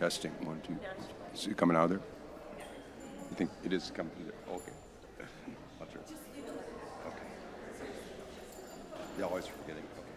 Testing. 1, 2. Is it coming out of there? You think it is coming through there? Okay. I'll try. Okay. Yeah, always forgetting. Okay.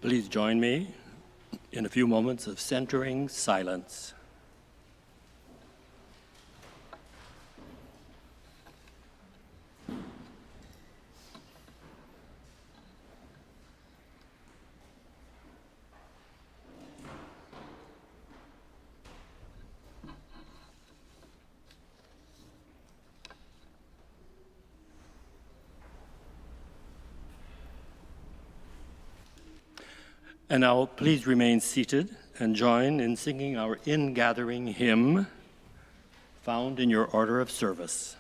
Please join me in a few moments of centering silence. And now, please remain seated and join in singing our in-gathering hymn found in your order of service.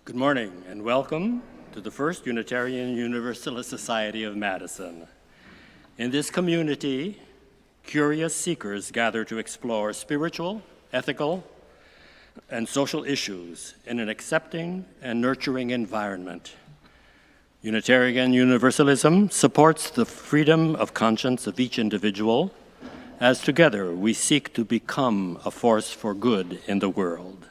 Good morning and welcome to the First Unitarian Universalist Society of Madison. In this community, curious seekers gather to explore spiritual, ethical, and social issues in an accepting and nurturing environment. Unitarian Universalism supports the freedom of conscience of each individual, as together we seek to become a force for good in the world.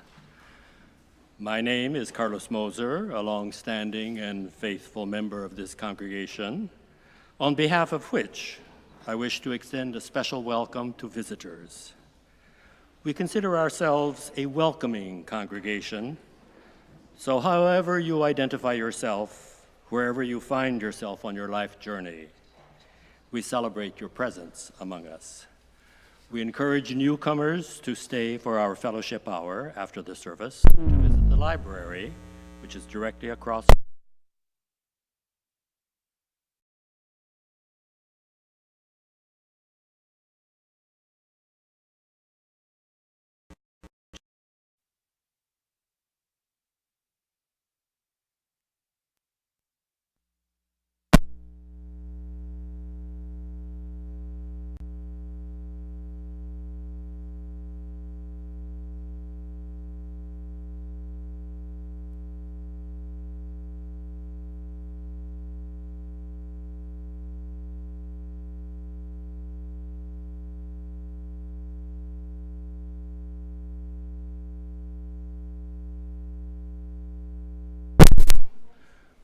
My name is Carlos Moser, a long-standing and faithful member of this congregation, on behalf of which I wish to extend a special welcome to visitors. We consider ourselves a welcoming congregation, so however you identify yourself, wherever you find yourself on your life journey, we celebrate your presence among us. We encourage newcomers to stay for our fellowship hour after the service, to visit the library, which is directly across.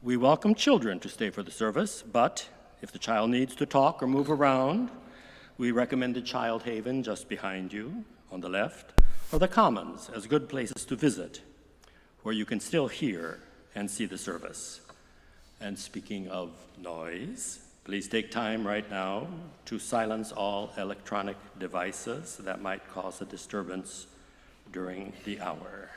We welcome children to stay for the service, but if the child needs to talk or move around, we recommend the Child Haven just behind you on the left, or the Commons as good places to visit, where you can still hear and see the service. And speaking of noise, please take time right now to silence all electronic devices that might cause a disturbance during the hour.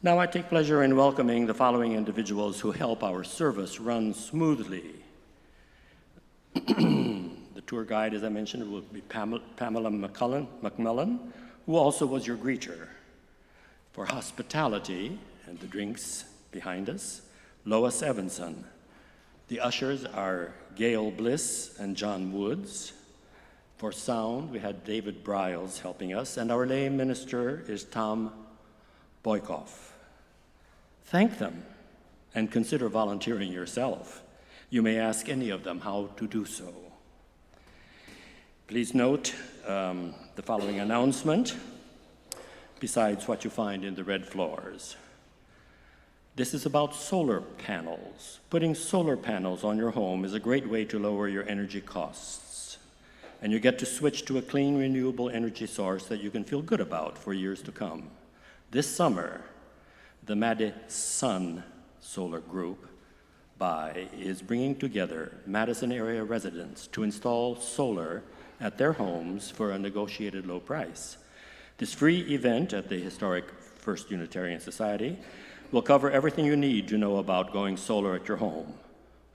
Now I take pleasure in welcoming the following individuals who help our service run smoothly. The tour guide, as I mentioned, will be Pamela McMillan, who also was your greeter. For hospitality and the drinks behind us, Lois Evanson. The ushers are Gail Bliss and John Woods. For sound, we had David Briles helping us, and our lay minister is Tom Boykoff. Thank them and consider volunteering yourself. You may ask any of them how to do so. Please note the following announcement, besides what you find in the red floors. This is about solar panels. Putting solar panels on your home is a great way to lower your energy costs. And you get to switch to a clean, renewable energy source that you can feel good about for years to come. This summer, the Madison Solar Group is bringing together Madison area residents to install solar at their homes for a negotiated low price. This free event at the historic First Unitarian Society will cover everything you need to know about going solar at your home: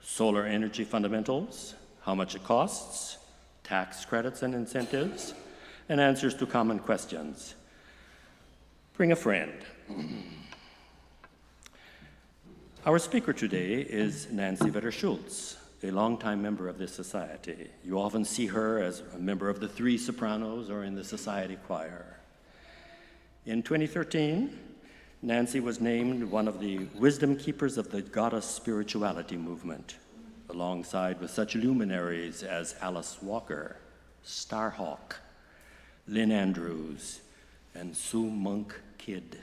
solar energy fundamentals, how much it costs, tax credits and incentives, and answers to common questions. Bring a friend. Our speaker today is Nancy Vedder-Shults, a longtime member of this society. You often see her as a member of the three sopranos or in the society choir. In 2013, Nancy was named one of the wisdom keepers of the goddess spirituality movement, alongside with such luminaries as Alice Walker, Starhawk, Lynn Andrews, and Sue Monk Kidd.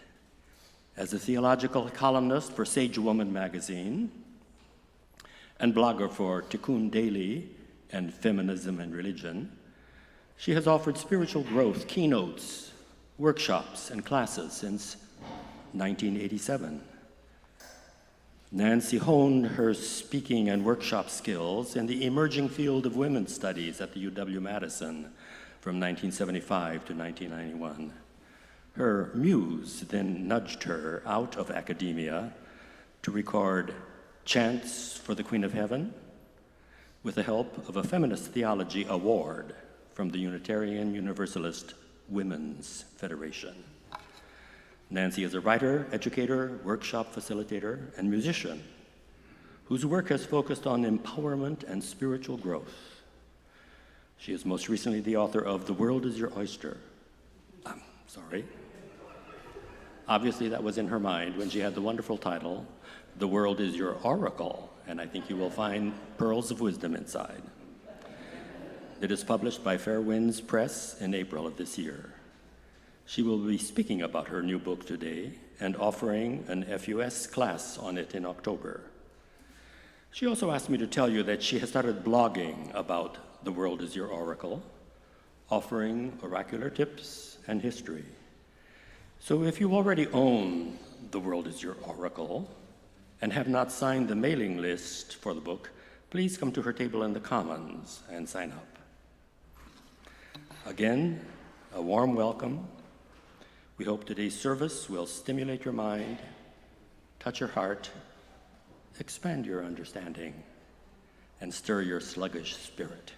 As a theological columnist for Sage Woman magazine and blogger for Tikkun Daily and Feminism and Religion, she has offered spiritual growth keynotes, workshops, and classes since 1987. Nancy honed her speaking and workshop skills in the emerging field of women's studies at the UW-Madison from 1975 to 1991. Her muse then nudged her out of academia to record Chants for the Queen of Heaven with the help of a Feminist Theology Award from the Unitarian Universalist Women's Federation. Nancy is a writer, educator, workshop facilitator, and musician whose work has focused on empowerment and spiritual growth. She is most recently the author of The World is Your Oyster. Obviously that was in her mind when she had the wonderful title, The World is Your Oracle, and I think you will find pearls of wisdom inside. It is published by Fair Winds Press in April of this year. She will be speaking about her new book today and offering an FUS class on it in October. She also asked me to tell you that she has started blogging about The World is Your Oracle, offering oracular tips and history. So if you already own The World is Your Oracle and have not signed the mailing list for the book, please come to her table in the Commons and sign up. Again, a warm welcome. We hope today's service will stimulate your mind, touch your heart, expand your understanding, and stir your sluggish spirit.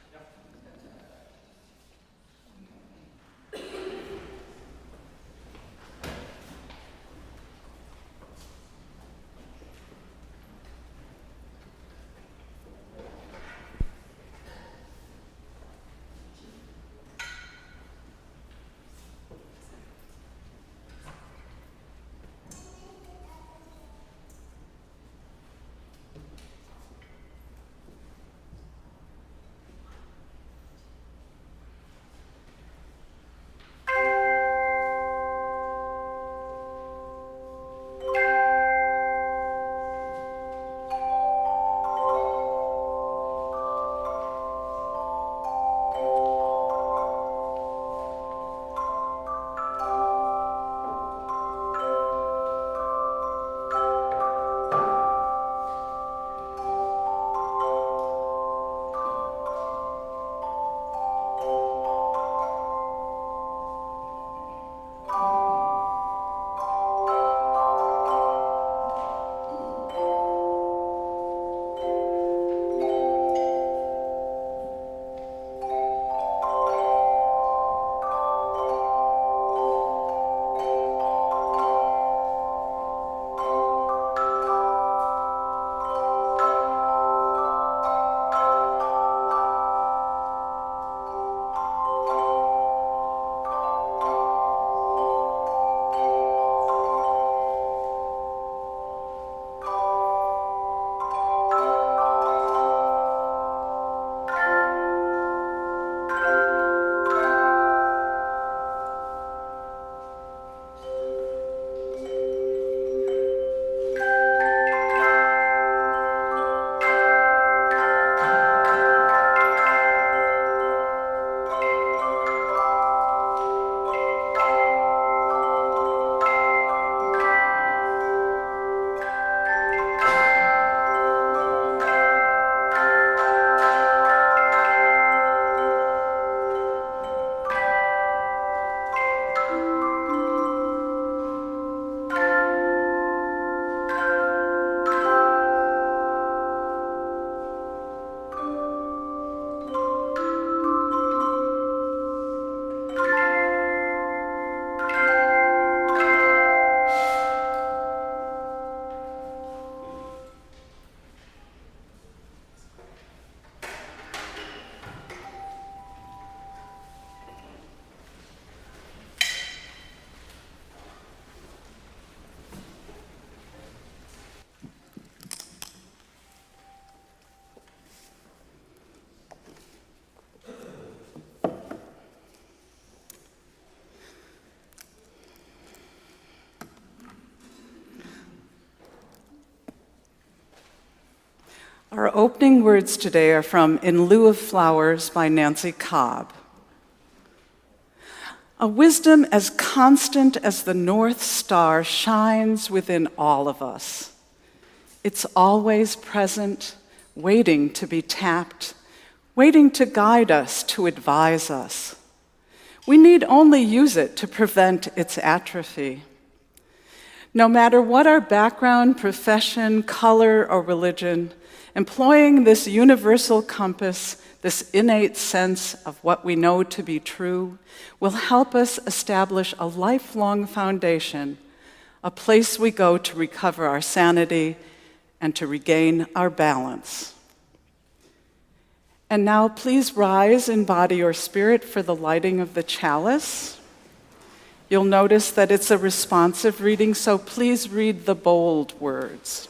Our opening words today are from In Lieu of Flowers by Nancy Cobb. A wisdom as constant as the North Star shines within all of us. It's always present, waiting to be tapped, waiting to guide us, to advise us. We need only use it to prevent its atrophy. No matter what our background, profession, color, or religion, employing this universal compass, this innate sense of what we know to be true, will help us establish a lifelong foundation, a place we go to recover our sanity and to regain our balance. And now please rise in body or spirit for the lighting of the chalice. You'll notice that it's a responsive reading, so please read the bold words.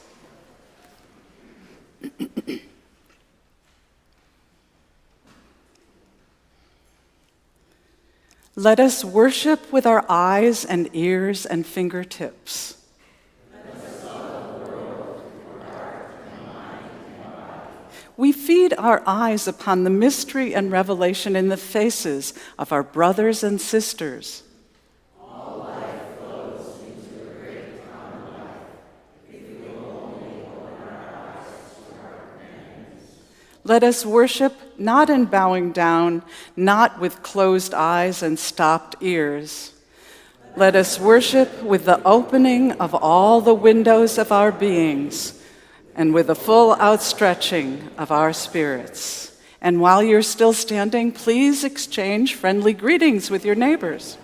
Let us worship with our eyes and ears and fingertips. We feed our eyes upon the mystery and revelation in the faces of our brothers and sisters. All life flows into a great common life, if we will only open our eyes to our companions. Let us worship not in bowing down, not with closed eyes and stopped ears. Let us worship with the opening of all the windows of our beings, and with a full outstretching of our spirits. And while you're still standing, please exchange friendly greetings with your neighbors.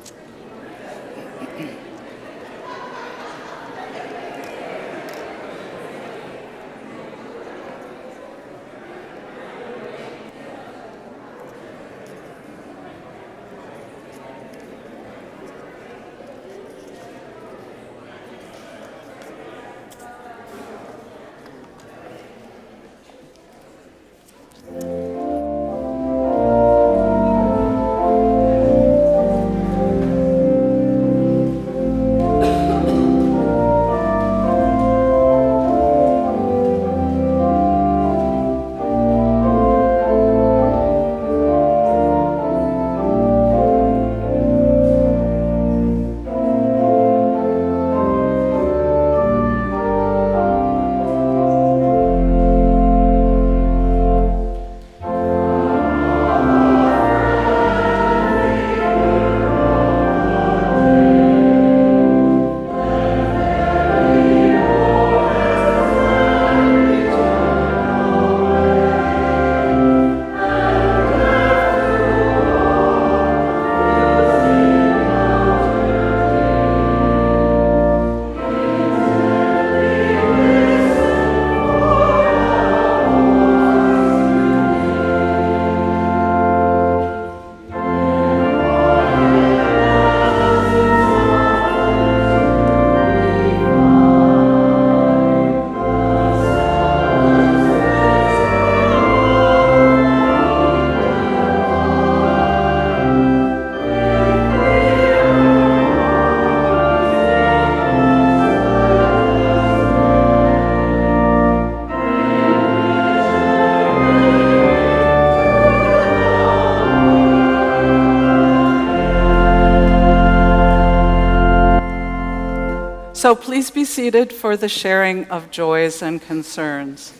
So please be seated for the sharing of joys and concerns.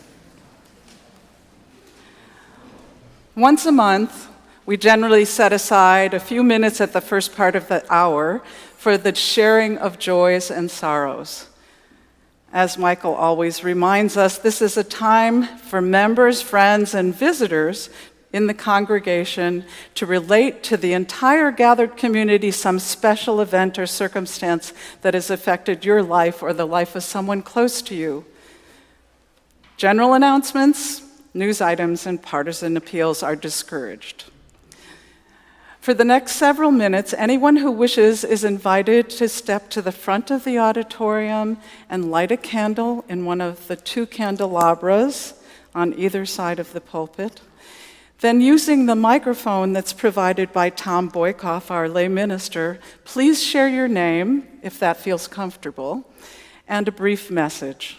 Once a month, we generally set aside a few minutes at the first part of the hour for the sharing of joys and sorrows. As Michael always reminds us, this is a time for members, friends, and visitors in the congregation to relate to the entire gathered community some special event or circumstance that has affected your life or the life of someone close to you. General announcements, news items, and partisan appeals are discouraged. For the next several minutes, anyone who wishes is invited to step to the front of the auditorium and light a candle in one of the 2 candelabras on either side of the pulpit. Then, using the microphone that's provided by Tom Boykoff, our lay minister, please share your name, if that feels comfortable, and a brief message.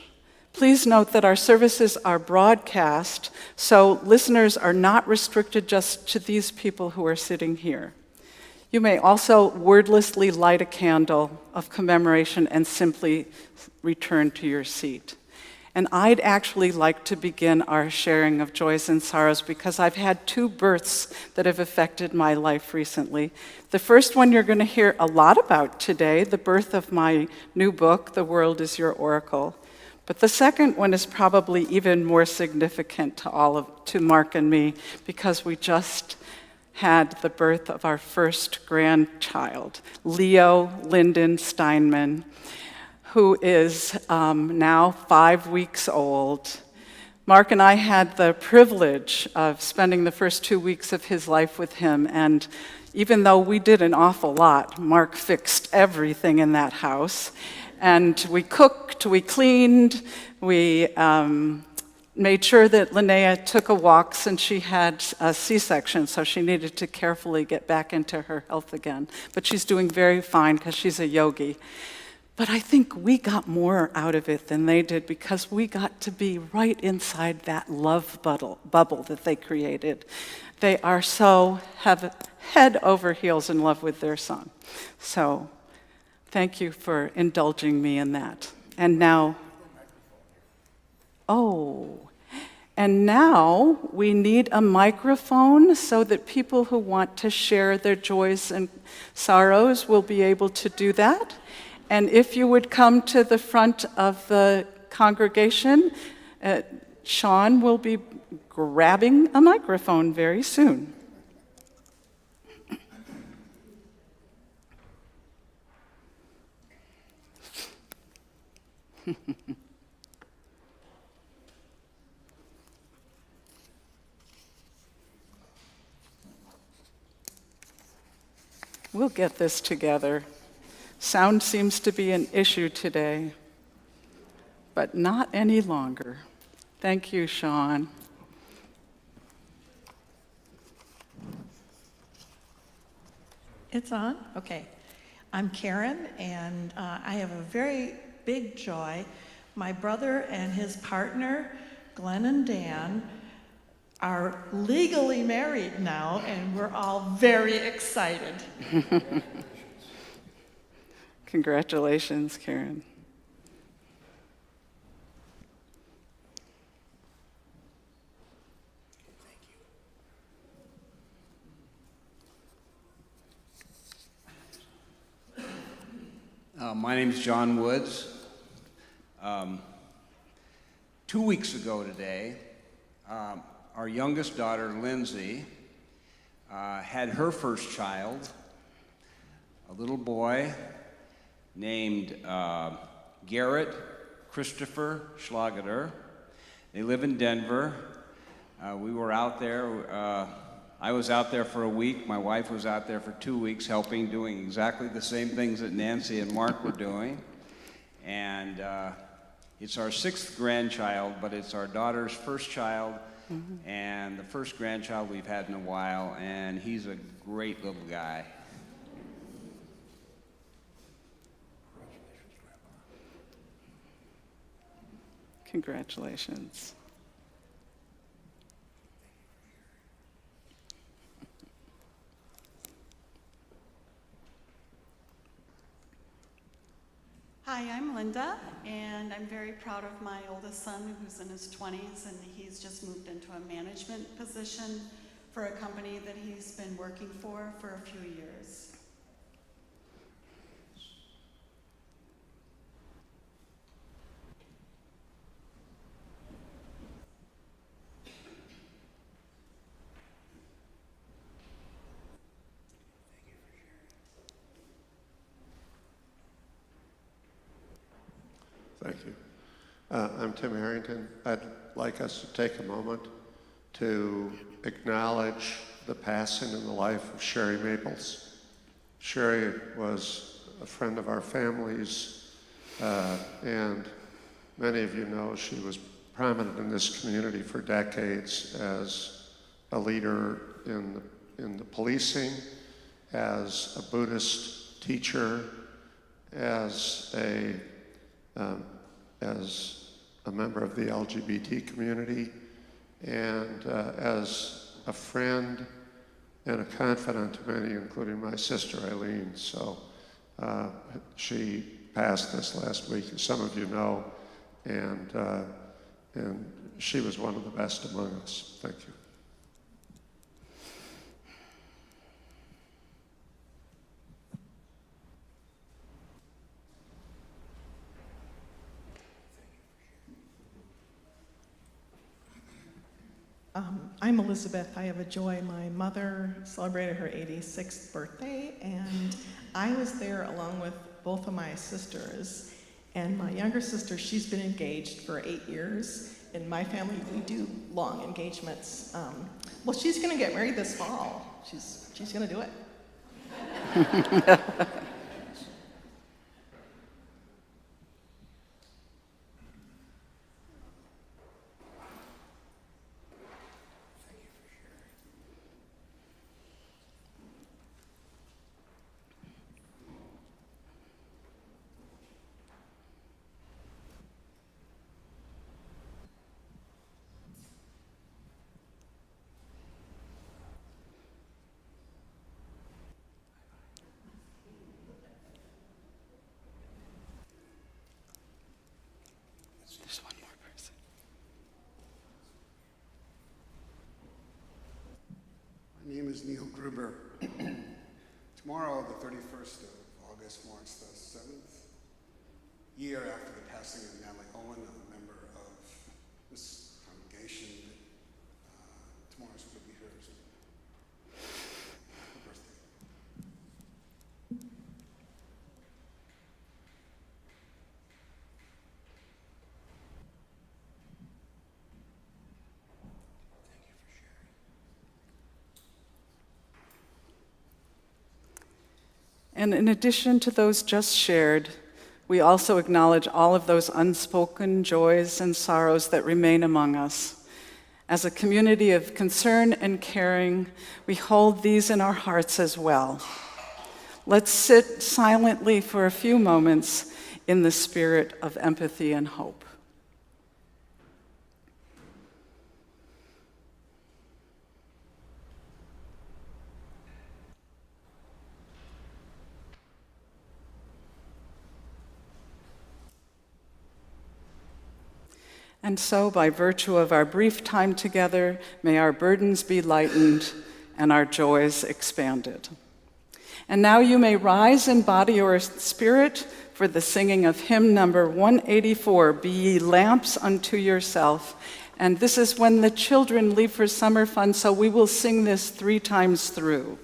Please note that our services are broadcast, so listeners are not restricted just to these people who are sitting here. You may also wordlessly light a candle of commemoration and simply return to your seat. And I'd actually like to begin our sharing of joys and sorrows because I've had 2 births that have affected my life recently. The first one you're going to hear a lot about today, the birth of my new book, The World is Your Oracle. But the second one is probably even more significant to Mark and me because we just had the birth of our first grandchild, Leo Lyndon Steinman, who is now 5 weeks old. Mark and I had the privilege of spending the first 2 weeks of his life with him, and even though we did an awful lot, Mark fixed everything in that house. And we cooked, we cleaned, we made sure that Linnea took a walk since she had a C-section, so she needed to carefully get back into her health again. But she's doing very fine because she's a yogi. But I think we got more out of it than they did because we got to be right inside that love bubble that they created. They are have head over heels in love with their son. So thank you for indulging me in that. And now we need a microphone so that people who want to share their joys and sorrows will be able to do that. And if you would come to the front of the congregation, Sean will be grabbing a microphone very soon. We'll get this together. Sound seems to be an issue today, but not any longer. Thank you, Sean. It's on? Okay. I'm Karen, and I have a very big joy. My brother and his partner, Glenn and Dan, are legally married now, and we're all very excited. Congratulations, Karen. My name's John Woods. 2 weeks ago today, our youngest daughter, Lindsay, had her first child, a little boy named Garrett Christopher Schlageter. They live in Denver. We were out there. I was out there for a week. My wife was out there for 2 weeks helping, doing exactly the same things that Nancy and Mark were doing. And it's our 6th grandchild, but it's our daughter's first child and the first grandchild we've had in a while, and he's a great little guy. Congratulations. Hi, I'm Linda, and I'm very proud of my oldest son who's in his 20s, and he's just moved into a management position for a company that he's been working for a few years. Thank you. I'm Tim Harrington. I'd like us to take a moment to acknowledge the passing and the life of Sherry Maples. Sherry was a friend of our family's, and many of you know she was prominent in this community for decades as a leader in the policing, as a Buddhist teacher, as a member of the LGBT community, and as a friend and a confidant to many, including my sister Eileen. So she passed this last week, as some of you know, and she was one of the best among us. Thank you. I'm Elizabeth. I have a joy. My mother celebrated her 86th birthday, and I was there along with both of my sisters. And my younger sister, she's been engaged for 8 years. In my family, we do long engagements. Well, she's going to get married this fall. She's going to do it. There's one more person. My name is Neil Gruber. Tomorrow, the 31st of August, marks the 7th year after the passing of Natalie Owen, a member of this congregation. Tomorrow's going to be her birthday. And in addition to those just shared, we also acknowledge all of those unspoken joys and sorrows that remain among us. As a community of concern and caring, we hold these in our hearts as well. Let's sit silently for a few moments in the spirit of empathy and hope. And so, by virtue of our brief time together, may our burdens be lightened and our joys expanded. And now you may rise in body or spirit for the singing of hymn number 184, Be Ye Lamps Unto Yourself. And this is when the children leave for summer fun, so we will sing this 3 times through.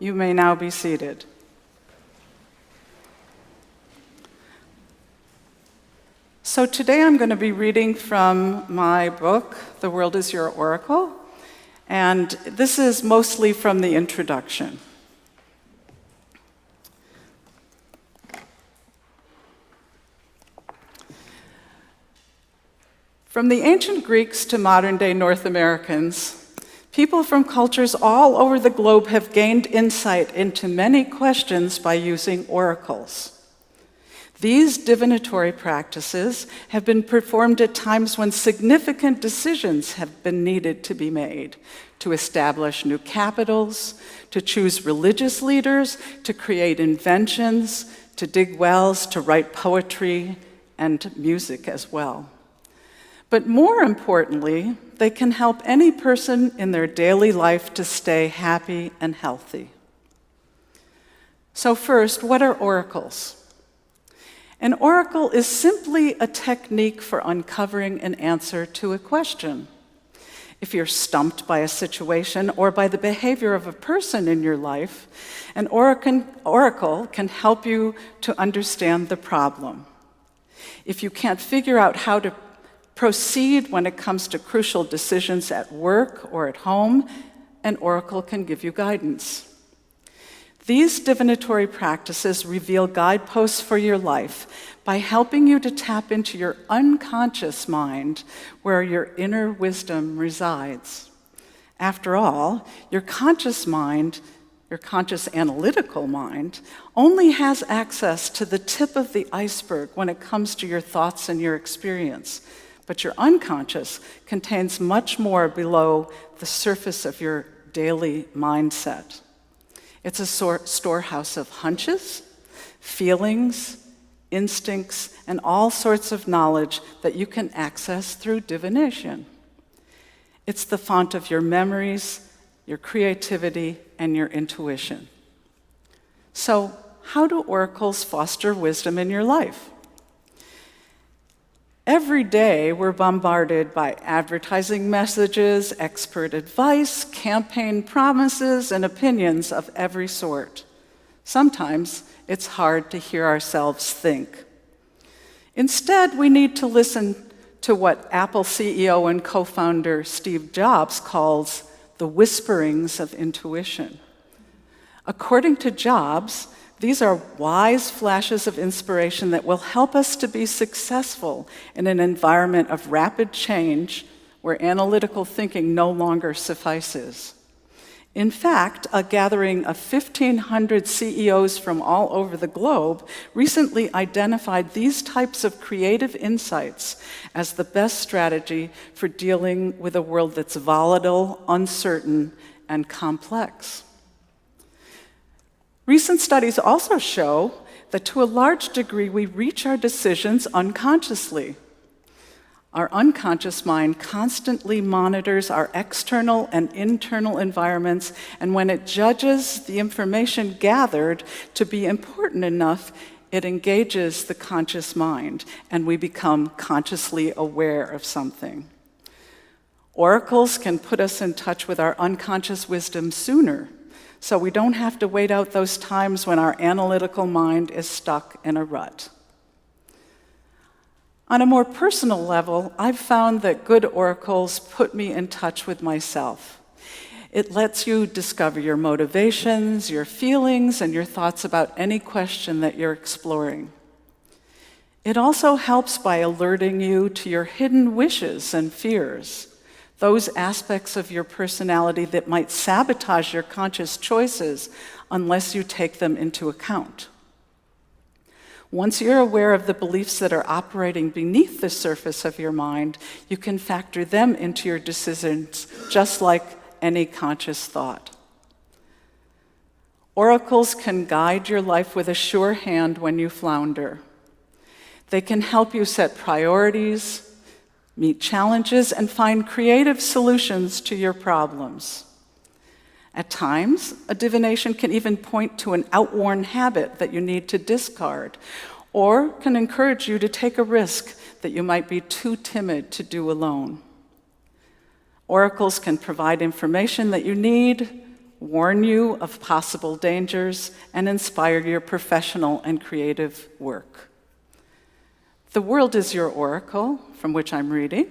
You may now be seated. So today I'm going to be reading from my book, The World is Your Oracle, and this is mostly from the introduction. From the ancient Greeks to modern-day North Americans, people from cultures all over the globe have gained insight into many questions by using oracles. These divinatory practices have been performed at times when significant decisions have been needed to be made to establish new capitals, to choose religious leaders, to create inventions, to dig wells, to write poetry and music as well. But more importantly, they can help any person in their daily life to stay happy and healthy. So first, what are oracles? An oracle is simply a technique for uncovering an answer to a question. If you're stumped by a situation or by the behavior of a person in your life, an oracle can help you to understand the problem. If you can't figure out how to proceed when it comes to crucial decisions at work or at home, an oracle can give you guidance. These divinatory practices reveal guideposts for your life by helping you to tap into your unconscious mind where your inner wisdom resides. After all, your conscious mind, your conscious analytical mind, only has access to the tip of the iceberg when it comes to your thoughts and your experience. But your unconscious contains much more below the surface of your daily mindset. It's a storehouse of hunches, feelings, instincts, and all sorts of knowledge that you can access through divination. It's the font of your memories, your creativity, and your intuition. So, how do oracles foster wisdom in your life? Every day, we're bombarded by advertising messages, expert advice, campaign promises, and opinions of every sort. Sometimes it's hard to hear ourselves think. Instead, we need to listen to what Apple CEO and co-founder Steve Jobs calls the whisperings of intuition. According to Jobs, these are wise flashes of inspiration that will help us to be successful in an environment of rapid change where analytical thinking no longer suffices. In fact, a gathering of 1,500 CEOs from all over the globe recently identified these types of creative insights as the best strategy for dealing with a world that's volatile, uncertain, and complex. Recent studies also show that to a large degree we reach our decisions unconsciously. Our unconscious mind constantly monitors our external and internal environments, and when it judges the information gathered to be important enough, it engages the conscious mind, and we become consciously aware of something. Oracles can put us in touch with our unconscious wisdom sooner, so we don't have to wait out those times when our analytical mind is stuck in a rut. On a more personal level, I've found that good oracles put me in touch with myself. It lets you discover your motivations, your feelings, and your thoughts about any question that you're exploring. It also helps by alerting you to your hidden wishes and fears, those aspects of your personality that might sabotage your conscious choices unless you take them into account. Once you're aware of the beliefs that are operating beneath the surface of your mind, you can factor them into your decisions, just like any conscious thought. Oracles can guide your life with a sure hand when you flounder. They can help you set priorities, meet challenges, and find creative solutions to your problems. At times, a divination can even point to an outworn habit that you need to discard, or can encourage you to take a risk that you might be too timid to do alone. Oracles can provide information that you need, warn you of possible dangers, and inspire your professional and creative work. The World is Your Oracle, from which I'm reading,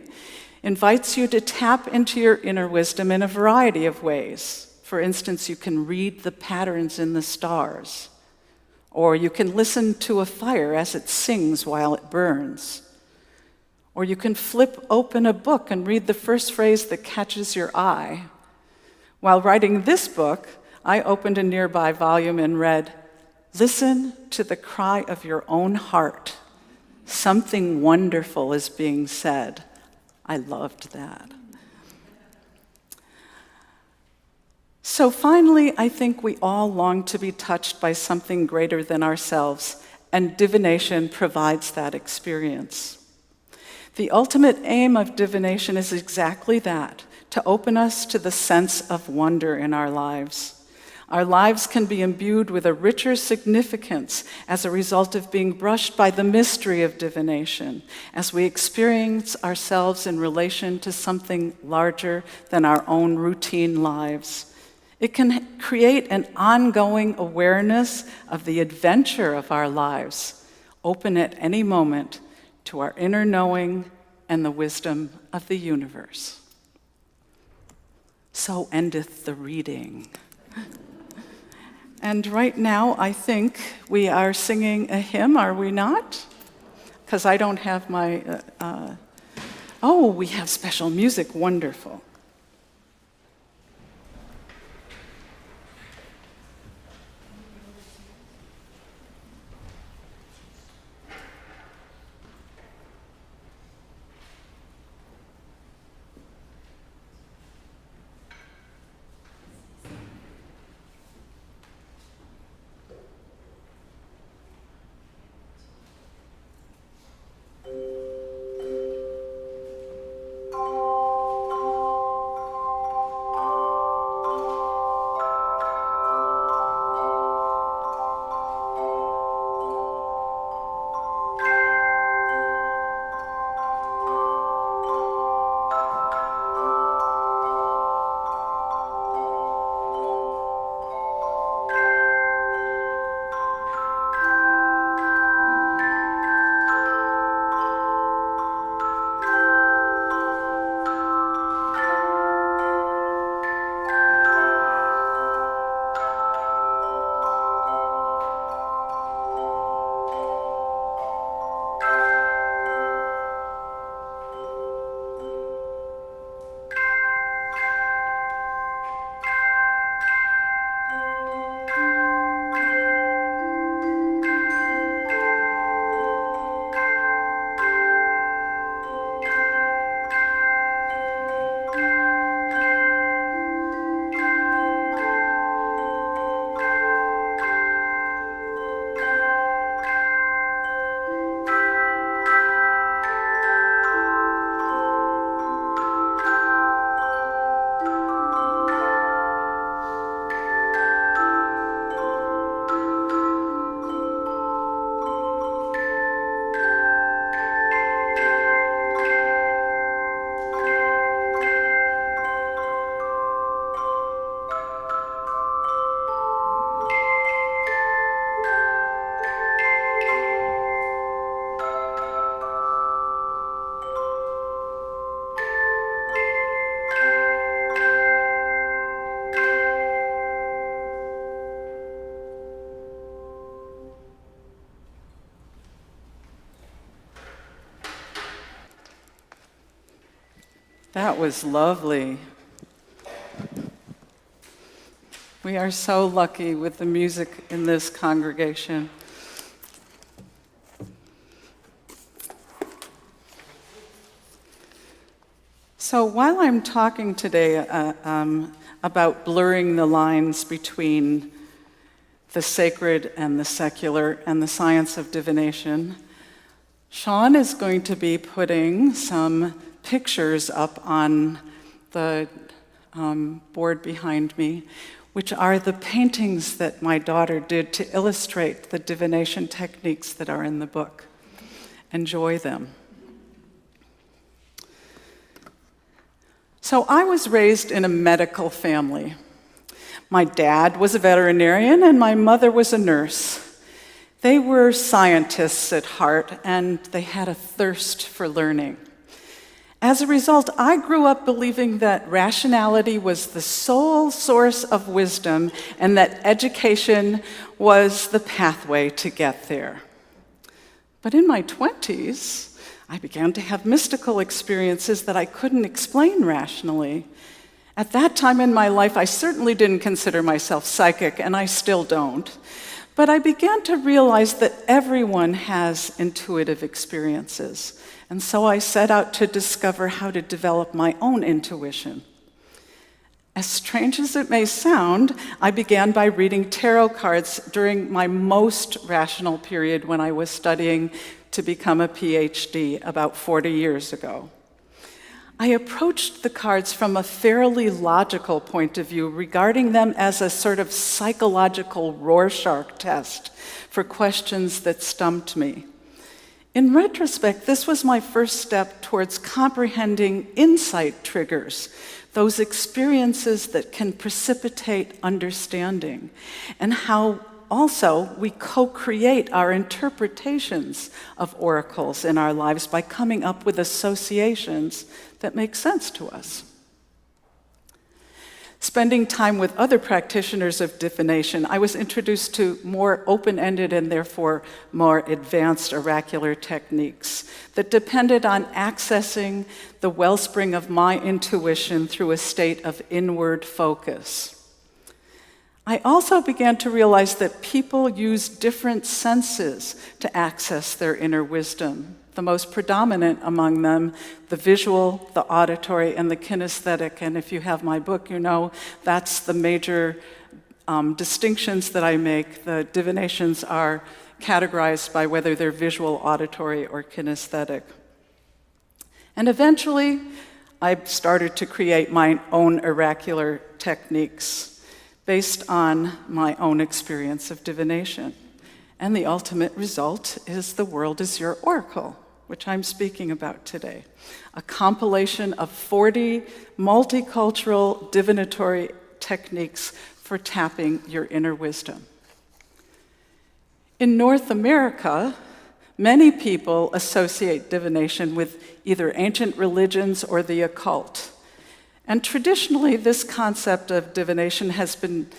invites you to tap into your inner wisdom in a variety of ways. For instance, you can read the patterns in the stars, or you can listen to a fire as it sings while it burns, or you can flip open a book and read the first phrase that catches your eye. While writing this book, I opened a nearby volume and read, "Listen to the cry of your own heart. Something wonderful is being said." I loved that. So finally, I think we all long to be touched by something greater than ourselves, and divination provides that experience. The ultimate aim of divination is exactly that, to open us to the sense of wonder in our lives. Our lives can be imbued with a richer significance as a result of being brushed by the mystery of divination, as we experience ourselves in relation to something larger than our own routine lives. It can create an ongoing awareness of the adventure of our lives, open at any moment to our inner knowing and the wisdom of the universe. So endeth the reading. And right now, I think we are singing a hymn, are we not? Because I don't have my, oh, we have special music, wonderful. That was lovely. We are so lucky with the music in this congregation. So while I'm talking today about blurring the lines between the sacred and the secular and the science of divination, Sean is going to be putting some pictures up on the board behind me, which are the paintings that my daughter did to illustrate the divination techniques that are in the book. Enjoy them. So I was raised in a medical family. My dad was a veterinarian and my mother was a nurse. They were scientists at heart, and they had a thirst for learning. As a result, I grew up believing that rationality was the sole source of wisdom and that education was the pathway to get there. But in my 20s, I began to have mystical experiences that I couldn't explain rationally. At that time in my life, I certainly didn't consider myself psychic, and I still don't. But I began to realize that everyone has intuitive experiences. And so I set out to discover how to develop my own intuition. As strange as it may sound, I began by reading tarot cards during my most rational period when I was studying to become a PhD about 40 years ago. I approached the cards from a fairly logical point of view, regarding them as a sort of psychological Rorschach test for questions that stumped me. In retrospect, this was my first step towards comprehending insight triggers, those experiences that can precipitate understanding, and how also we co-create our interpretations of oracles in our lives by coming up with associations that make sense to us. Spending time with other practitioners of divination, I was introduced to more open-ended and therefore more advanced oracular techniques that depended on accessing the wellspring of my intuition through a state of inward focus. I also began to realize that people use different senses to access their inner wisdom. The most predominant among them, the visual, the auditory, and the kinesthetic. And if you have my book, you know that's the major distinctions that I make. The divinations are categorized by whether they're visual, auditory, or kinesthetic. And eventually, I started to create my own oracular techniques based on my own experience of divination. And the ultimate result is The World is Your Oracle, which I'm speaking about today, a compilation of 40 multicultural divinatory techniques for tapping your inner wisdom. In North America, many people associate divination with either ancient religions or the occult. And traditionally, this concept of divination has been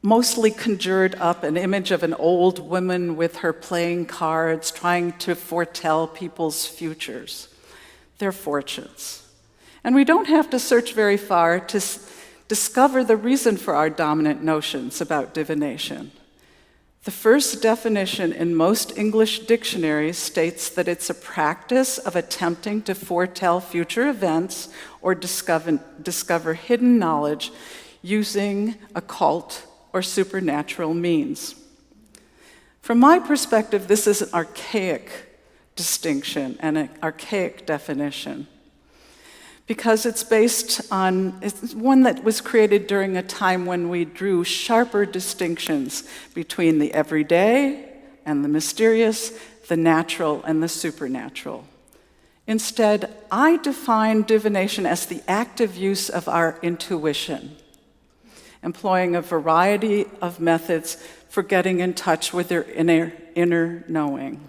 mostly conjured up an image of an old woman with her playing cards, trying to foretell people's futures, their fortunes. And we don't have to search very far to discover the reason for our dominant notions about divination. The first definition in most English dictionaries states that it's a practice of attempting to foretell future events or discover hidden knowledge using occult or supernatural means. From my perspective, this is an archaic distinction and an archaic definition because it's one that was created during a time when we drew sharper distinctions between the everyday and the mysterious, the natural and the supernatural. Instead, I define divination as the active use of our intuition, employing a variety of methods for getting in touch with your inner knowing.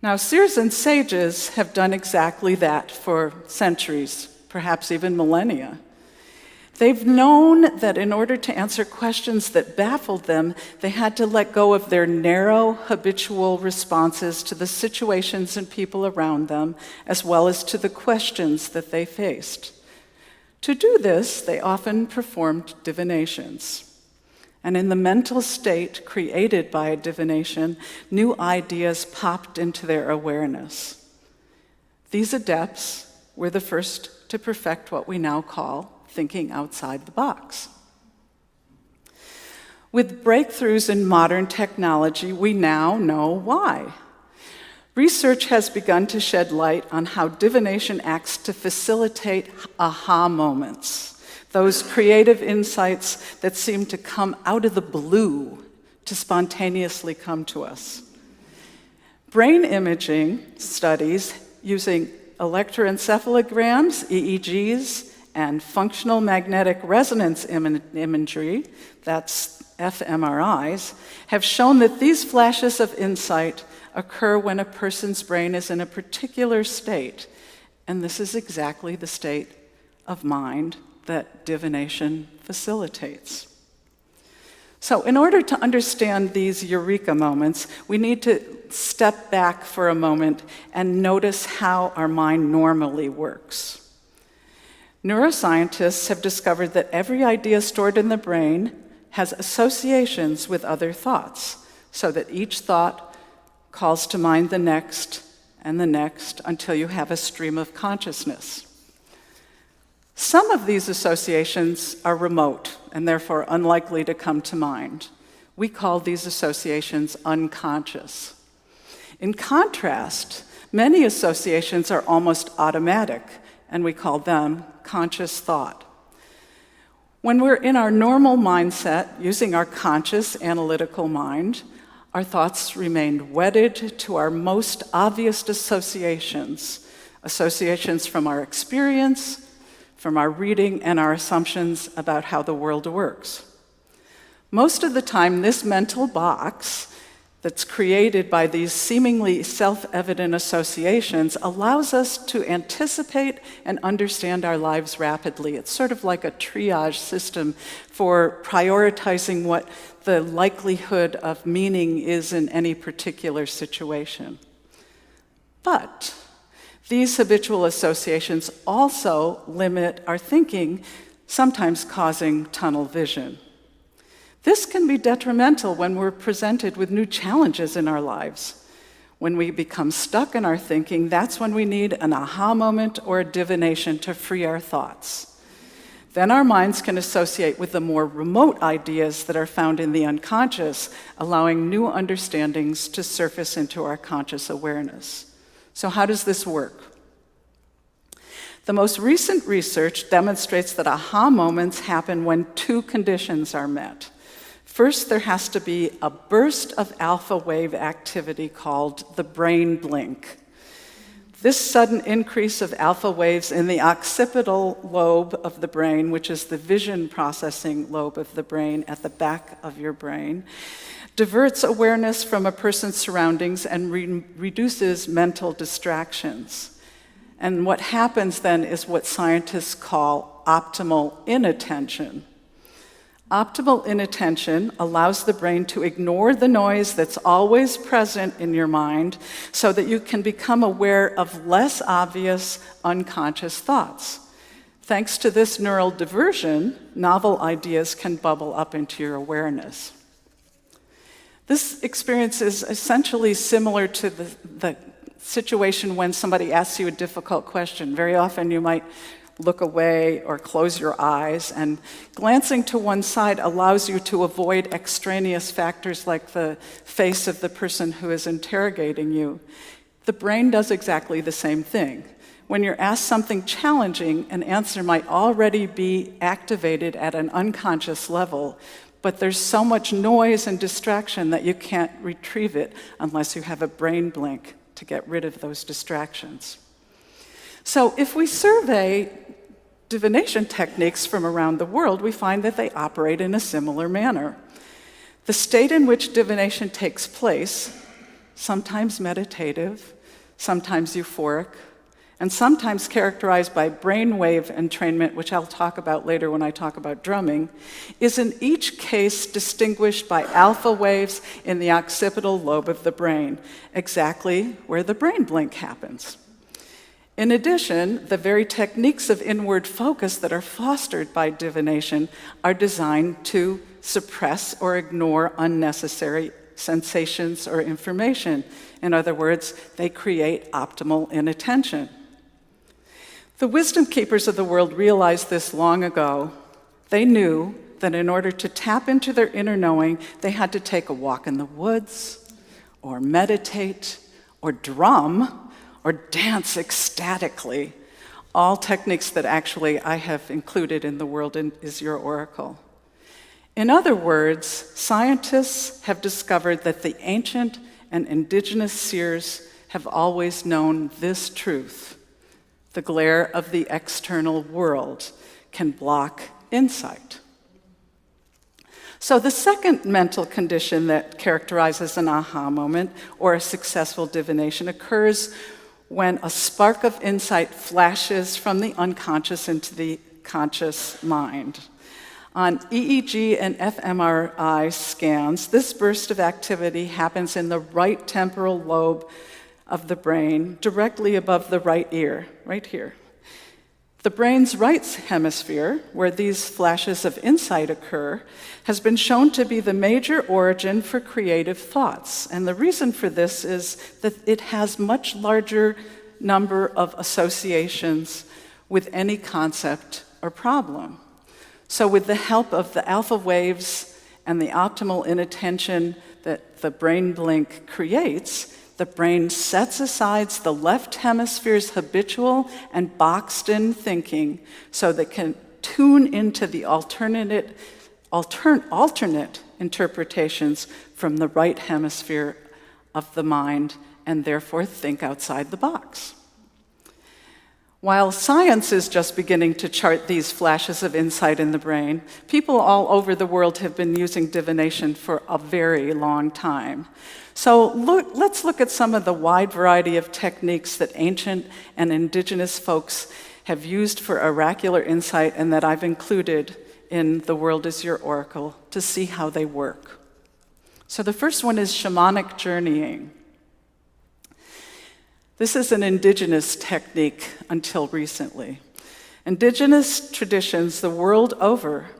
Now, seers and sages have done exactly that for centuries, perhaps even millennia. They've known that in order to answer questions that baffled them, they had to let go of their narrow, habitual responses to the situations and people around them, as well as to the questions that they faced. To do this, they often performed divinations. And in the mental state created by a divination, new ideas popped into their awareness. These adepts were the first to perfect what we now call thinking outside the box. With breakthroughs in modern technology, we now know why. Research has begun to shed light on how divination acts to facilitate aha moments, those creative insights that seem to come out of the blue to spontaneously come to us. Brain imaging studies using electroencephalograms, EEGs, and functional magnetic resonance imagery, that's fMRIs, have shown that these flashes of insight occur when a person's brain is in a particular state. And this is exactly the state of mind that divination facilitates. So in order to understand these eureka moments, we need to step back for a moment and notice how our mind normally works. Neuroscientists have discovered that every idea stored in the brain has associations with other thoughts, so that each thought calls to mind the next and the next until you have a stream of consciousness. Some of these associations are remote and therefore unlikely to come to mind. We call these associations unconscious. In contrast, many associations are almost automatic, and we call them conscious thought. When we're in our normal mindset, using our conscious analytical mind, our thoughts remain wedded to our most obvious associations from our experience, from our reading, and our assumptions about how the world works. Most of the time, this mental box that's created by these seemingly self-evident associations allows us to anticipate and understand our lives rapidly. It's sort of like a triage system for prioritizing what the likelihood of meaning is in any particular situation. But these habitual associations also limit our thinking, sometimes causing tunnel vision. This can be detrimental when we're presented with new challenges in our lives. When we become stuck in our thinking, that's when we need an aha moment or a divination to free our thoughts. Then our minds can associate with the more remote ideas that are found in the unconscious, allowing new understandings to surface into our conscious awareness. So how does this work? The most recent research demonstrates that aha moments happen when two conditions are met. First, there has to be a burst of alpha wave activity called the brain blink. This sudden increase of alpha waves in the occipital lobe of the brain, which is the vision processing lobe of the brain at the back of your brain, diverts awareness from a person's surroundings and reduces mental distractions. And what happens then is what scientists call optimal inattention. Optimal inattention allows the brain to ignore the noise that's always present in your mind so that you can become aware of less obvious unconscious thoughts. Thanks to this neural diversion, novel ideas can bubble up into your awareness. This experience is essentially similar to the situation when somebody asks you a difficult question. Very often you might look away or close your eyes, and glancing to one side allows you to avoid extraneous factors like the face of the person who is interrogating you. The brain does exactly the same thing. When you're asked something challenging, an answer might already be activated at an unconscious level, but there's so much noise and distraction that you can't retrieve it unless you have a brain blink to get rid of those distractions. So if we survey divination techniques from around the world, we find that they operate in a similar manner. The state in which divination takes place, sometimes meditative, sometimes euphoric, and sometimes characterized by brainwave entrainment, which I'll talk about later when I talk about drumming, is in each case distinguished by alpha waves in the occipital lobe of the brain, exactly where the brain blink happens. In addition, the very techniques of inward focus that are fostered by divination are designed to suppress or ignore unnecessary sensations or information. In other words, they create optimal inattention. The wisdom keepers of the world realized this long ago. They knew that in order to tap into their inner knowing, they had to take a walk in the woods, or meditate, or drum, or dance ecstatically, all techniques that actually I have included in The World is Your Oracle. In other words, scientists have discovered that the ancient and indigenous seers have always known this truth. The glare of the external world can block insight. So the second mental condition that characterizes an aha moment or a successful divination occurs when a spark of insight flashes from the unconscious into the conscious mind. On EEG and fMRI scans, this burst of activity happens in the right temporal lobe of the brain, directly above the right ear, right here. The brain's right hemisphere, where these flashes of insight occur, has been shown to be the major origin for creative thoughts. And the reason for this is that it has much larger number of associations with any concept or problem. So with the help of the alpha waves and the optimal inattention that the brain blink creates, the brain sets aside the left hemisphere's habitual and boxed-in thinking so that it can tune into the alternate interpretations from the right hemisphere of the mind and therefore think outside the box. While science is just beginning to chart these flashes of insight in the brain, people all over the world have been using divination for a very long time. So let's look at some of the wide variety of techniques that ancient and indigenous folks have used for oracular insight and that I've included in The World is Your Oracle to see how they work. So the first one is shamanic journeying. This is an indigenous technique until recently. Indigenous traditions the world over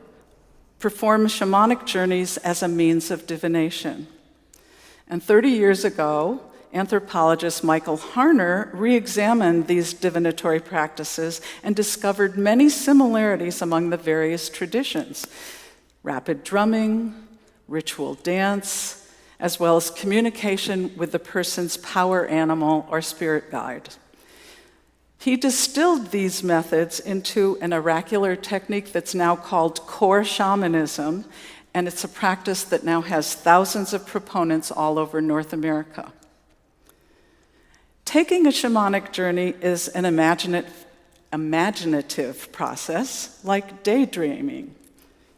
perform shamanic journeys as a means of divination. And 30 years ago, anthropologist Michael Harner re-examined these divinatory practices and discovered many similarities among the various traditions: rapid drumming, ritual dance, as well as communication with the person's power animal or spirit guide. He distilled these methods into an oracular technique that's now called core shamanism, and it's a practice that now has thousands of proponents all over North America. Taking a shamanic journey is an imaginative process, like daydreaming.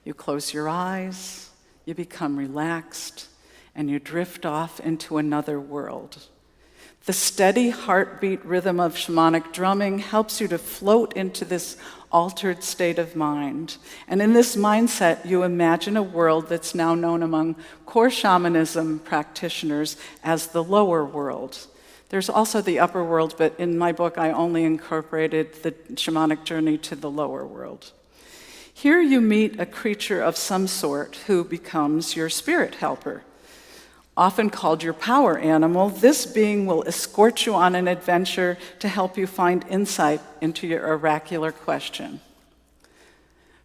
You close your eyes, you become relaxed, and you drift off into another world. The steady heartbeat rhythm of shamanic drumming helps you to float into this altered state of mind. And in this mindset, you imagine a world that's now known among core shamanism practitioners as the lower world. There's also the upper world, but in my book, I only incorporated the shamanic journey to the lower world. Here you meet a creature of some sort who becomes your spirit helper. Often called your power animal, this being will escort you on an adventure to help you find insight into your oracular question.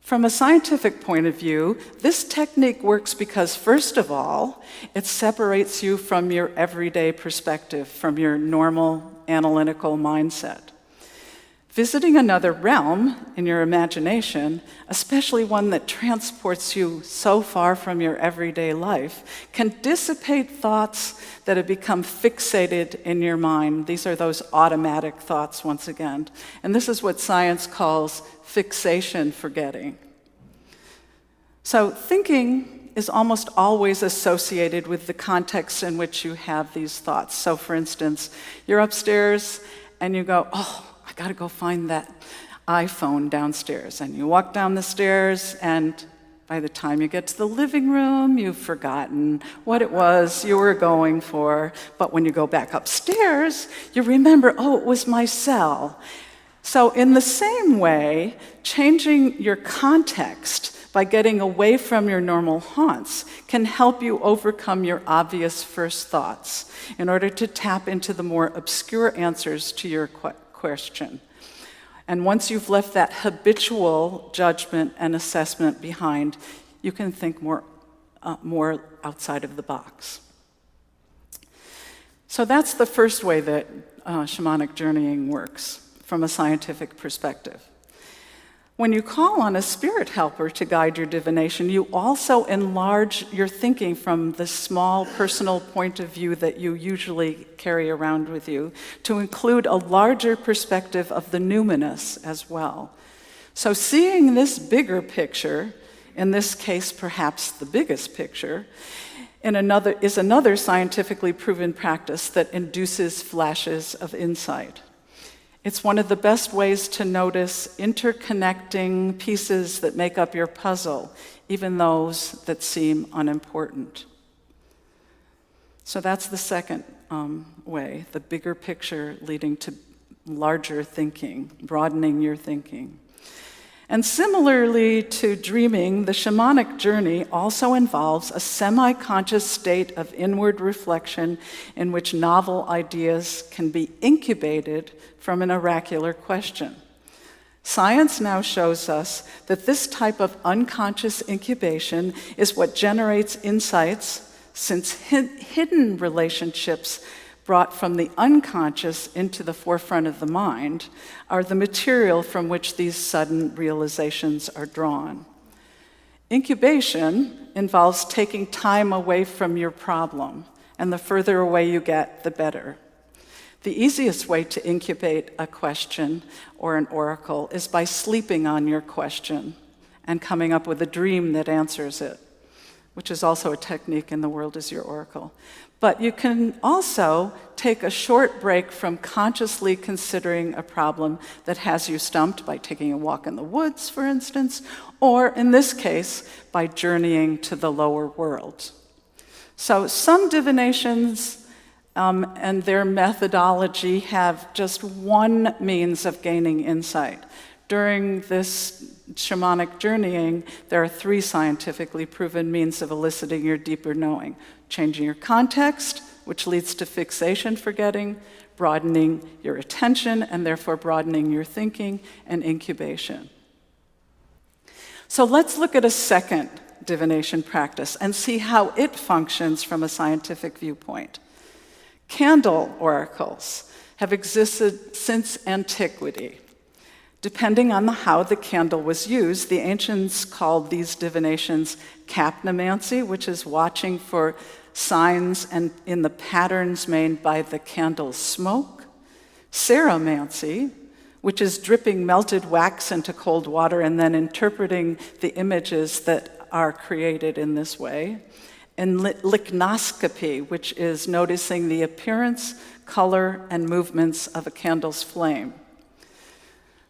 From a scientific point of view, this technique works because, first of all, it separates you from your everyday perspective, from your normal analytical mindset. Visiting another realm in your imagination, especially one that transports you so far from your everyday life, can dissipate thoughts that have become fixated in your mind. These are those automatic thoughts, once again. And this is what science calls fixation forgetting. So thinking is almost always associated with the context in which you have these thoughts. So for instance, you're upstairs and you go, oh, I gotta go find that iPhone downstairs. And you walk down the stairs, and by the time you get to the living room, you've forgotten what it was you were going for. But when you go back upstairs, you remember, oh, it was my cell. So in the same way, changing your context by getting away from your normal haunts can help you overcome your obvious first thoughts in order to tap into the more obscure answers to your question. And once you've left that habitual judgment and assessment behind, you can think more outside of the box. So that's the first way that shamanic journeying works from a scientific perspective. When you call on a spirit helper to guide your divination, you also enlarge your thinking from the small personal point of view that you usually carry around with you to include a larger perspective of the numinous as well. So seeing this bigger picture, in this case perhaps the biggest picture, is another scientifically proven practice that induces flashes of insight. It's one of the best ways to notice interconnecting pieces that make up your puzzle, even those that seem unimportant. So that's the second way, the bigger picture leading to larger thinking, broadening your thinking. And similarly to dreaming, the shamanic journey also involves a semi-conscious state of inward reflection in which novel ideas can be incubated from an oracular question. Science now shows us that this type of unconscious incubation is what generates insights, since hidden relationships brought from the unconscious into the forefront of the mind are the material from which these sudden realizations are drawn. Incubation involves taking time away from your problem, and the further away you get, the better. The easiest way to incubate a question or an oracle is by sleeping on your question and coming up with a dream that answers it, which is also a technique in The World is Your Oracle. But you can also take a short break from consciously considering a problem that has you stumped by taking a walk in the woods, for instance, or in this case, by journeying to the lower world. So some divinations and their methodology have just one means of gaining insight. During this shamanic journeying, there are 3 scientifically proven means of eliciting your deeper knowing: changing your context, which leads to fixation forgetting, broadening your attention, and therefore broadening your thinking, and incubation. So let's look at a second divination practice and see how it functions from a scientific viewpoint. Candle oracles have existed since antiquity. Depending on how the candle was used, the ancients called these divinations capnomancy, which is watching for signs and in the patterns made by the candle's smoke; ceromancy, which is dripping melted wax into cold water and then interpreting the images that are created in this way; and lichnoscopy, which is noticing the appearance, color, and movements of a candle's flame.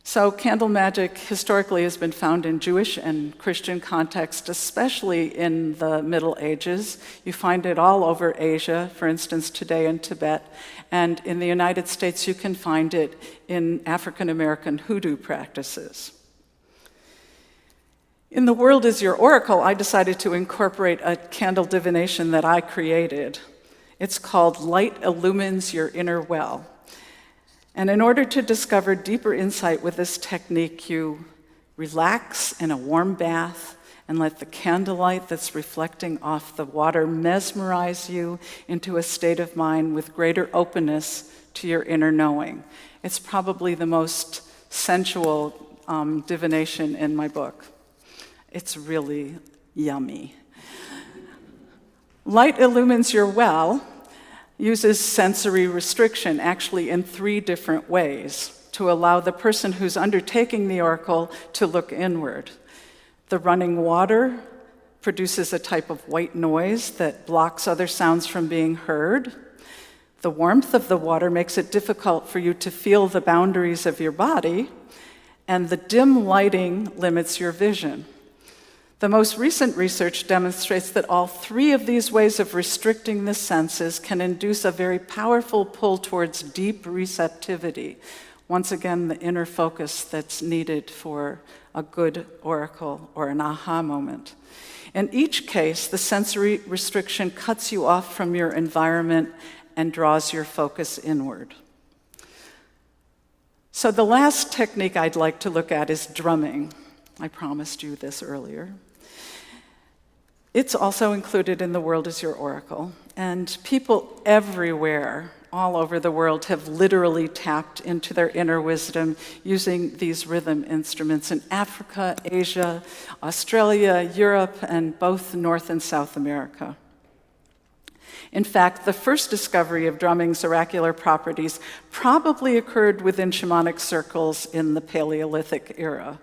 So candle magic historically has been found in Jewish and Christian contexts, especially in the Middle Ages. You find it all over Asia, for instance, today in Tibet. And in the United States, you can find it in African American hoodoo practices. In The World is Your Oracle, I decided to incorporate a candle divination that I created. It's called Light Illumines Your Inner Well. And in order to discover deeper insight with this technique, you relax in a warm bath and let the candlelight that's reflecting off the water mesmerize you into a state of mind with greater openness to your inner knowing. It's probably the most sensual divination in my book. It's really yummy. Light Illumines Your Well uses sensory restriction, actually in 3 different ways, to allow the person who's undertaking the oracle to look inward. The running water produces a type of white noise that blocks other sounds from being heard. The warmth of the water makes it difficult for you to feel the boundaries of your body, and the dim lighting limits your vision. The most recent research demonstrates that all 3 of these ways of restricting the senses can induce a very powerful pull towards deep receptivity. Once again, the inner focus that's needed for a good oracle or an aha moment. In each case, the sensory restriction cuts you off from your environment and draws your focus inward. So the last technique I'd like to look at is drumming. I promised you this earlier. It's also included in The World is Your Oracle, and people everywhere all over the world have literally tapped into their inner wisdom using these rhythm instruments in Africa, Asia, Australia, Europe, and both North and South America. In fact, the first discovery of drumming's oracular properties probably occurred within shamanic circles in the Paleolithic era.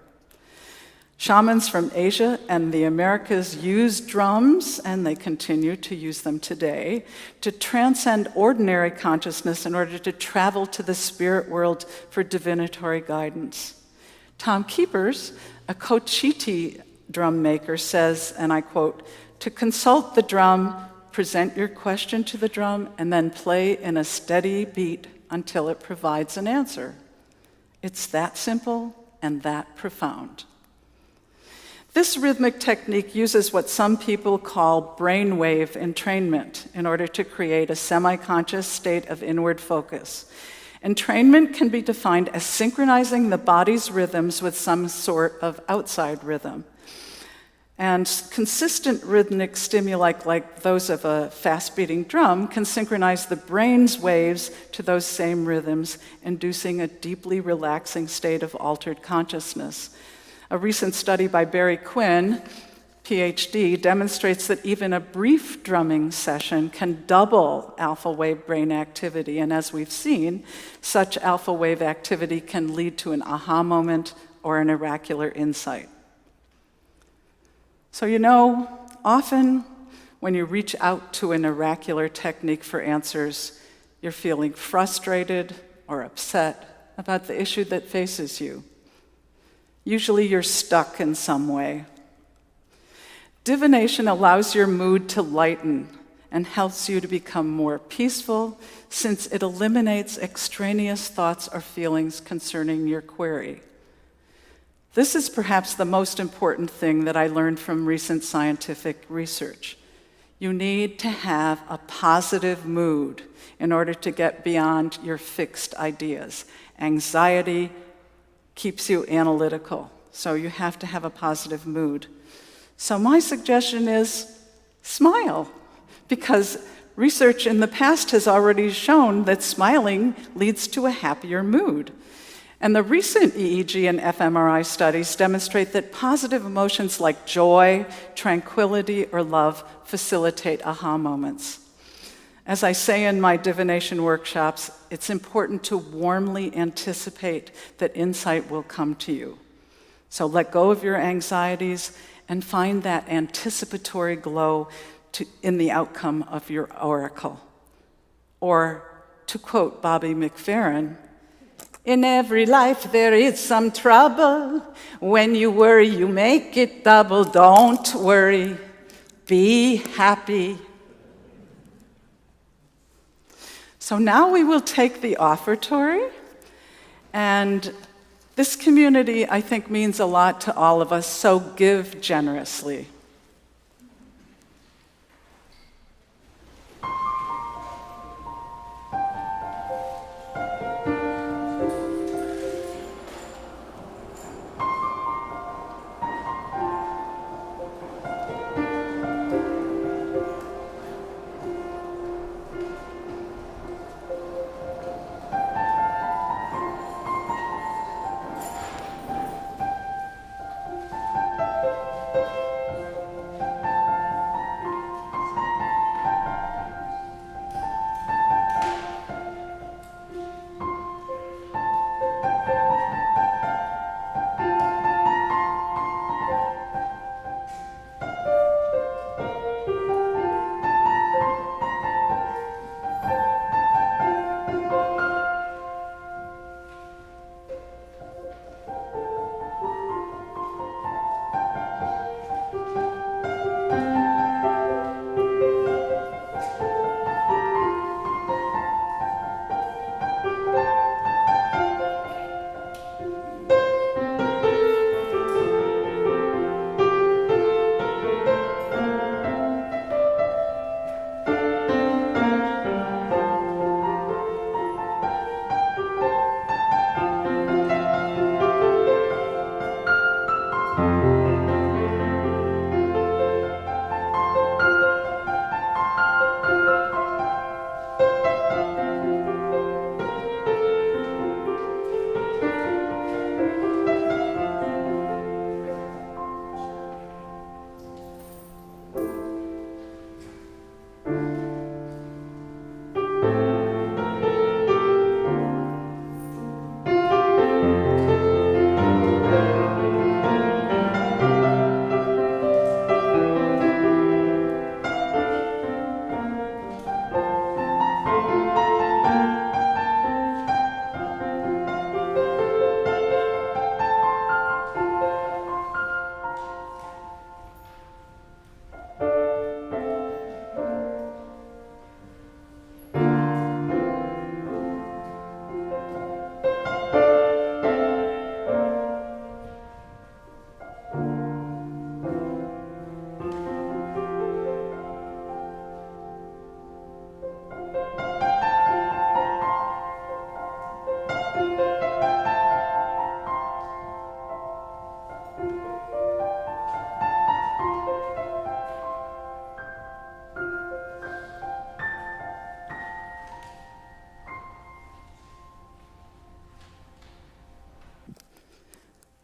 Shamans from Asia and the Americas used drums, and they continue to use them today, to transcend ordinary consciousness in order to travel to the spirit world for divinatory guidance. Tom Keepers, a Cochiti drum maker, says, and I quote, "To consult the drum, present your question to the drum, and then play in a steady beat until it provides an answer. It's that simple and that profound." This rhythmic technique uses what some people call brainwave entrainment in order to create a semi-conscious state of inward focus. Entrainment can be defined as synchronizing the body's rhythms with some sort of outside rhythm. And consistent rhythmic stimuli, like those of a fast-beating drum, can synchronize the brain's waves to those same rhythms, inducing a deeply relaxing state of altered consciousness. A recent study by Barry Quinn, PhD, demonstrates that even a brief drumming session can double alpha wave brain activity. And as we've seen, such alpha wave activity can lead to an aha moment or an oracular insight. So often when you reach out to an oracular technique for answers, you're feeling frustrated or upset about the issue that faces you. Usually you're stuck in some way. Divination allows your mood to lighten and helps you to become more peaceful, since it eliminates extraneous thoughts or feelings concerning your query. This is perhaps the most important thing that I learned from recent scientific research. You need to have a positive mood in order to get beyond your fixed ideas. Anxiety keeps you analytical, so you have to have a positive mood. So my suggestion is smile, because research in the past has already shown that smiling leads to a happier mood. And the recent EEG and fMRI studies demonstrate that positive emotions like joy, tranquility, or love facilitate aha moments. As I say in my divination workshops, it's important to warmly anticipate that insight will come to you. So let go of your anxieties and find that anticipatory glow in the outcome of your oracle. Or, to quote Bobby McFerrin, "In every life there is some trouble. When you worry, you make it double. Don't worry, be happy." So now we will take the offertory, and this community, I think, means a lot to all of us, so give generously.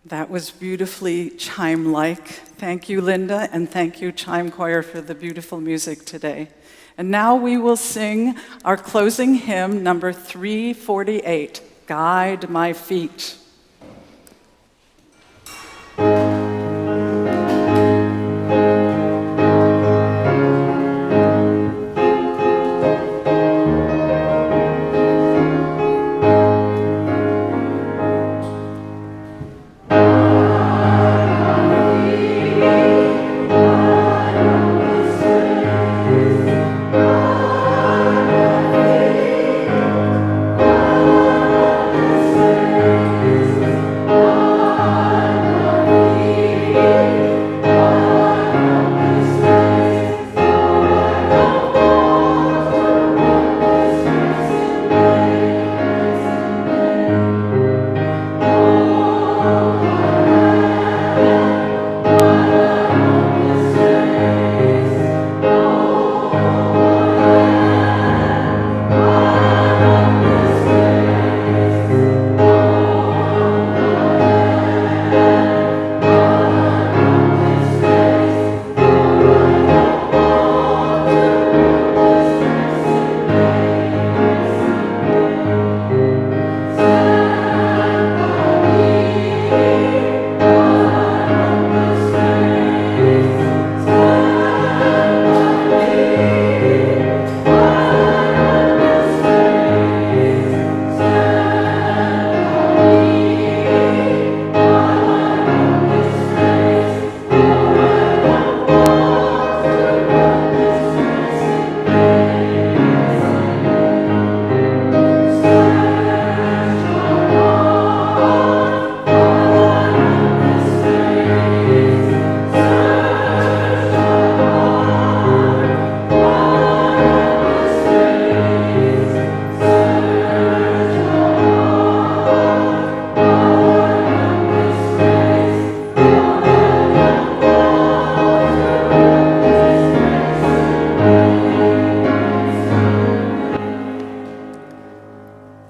That was beautifully chime-like. Thank you, Linda, and thank you, Chime Choir, for the beautiful music today. And now we will sing our closing hymn, number 348, Guide My Feet.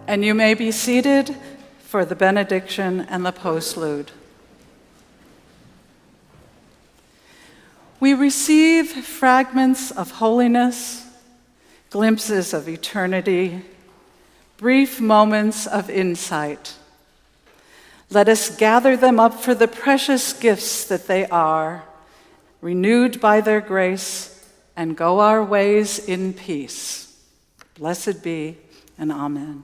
And you may be seated for the benediction and the postlude. We receive fragments of holiness, glimpses of eternity, brief moments of insight. Let us gather them up for the precious gifts that they are, renewed by their grace, and go our ways in peace. Blessed be, and amen.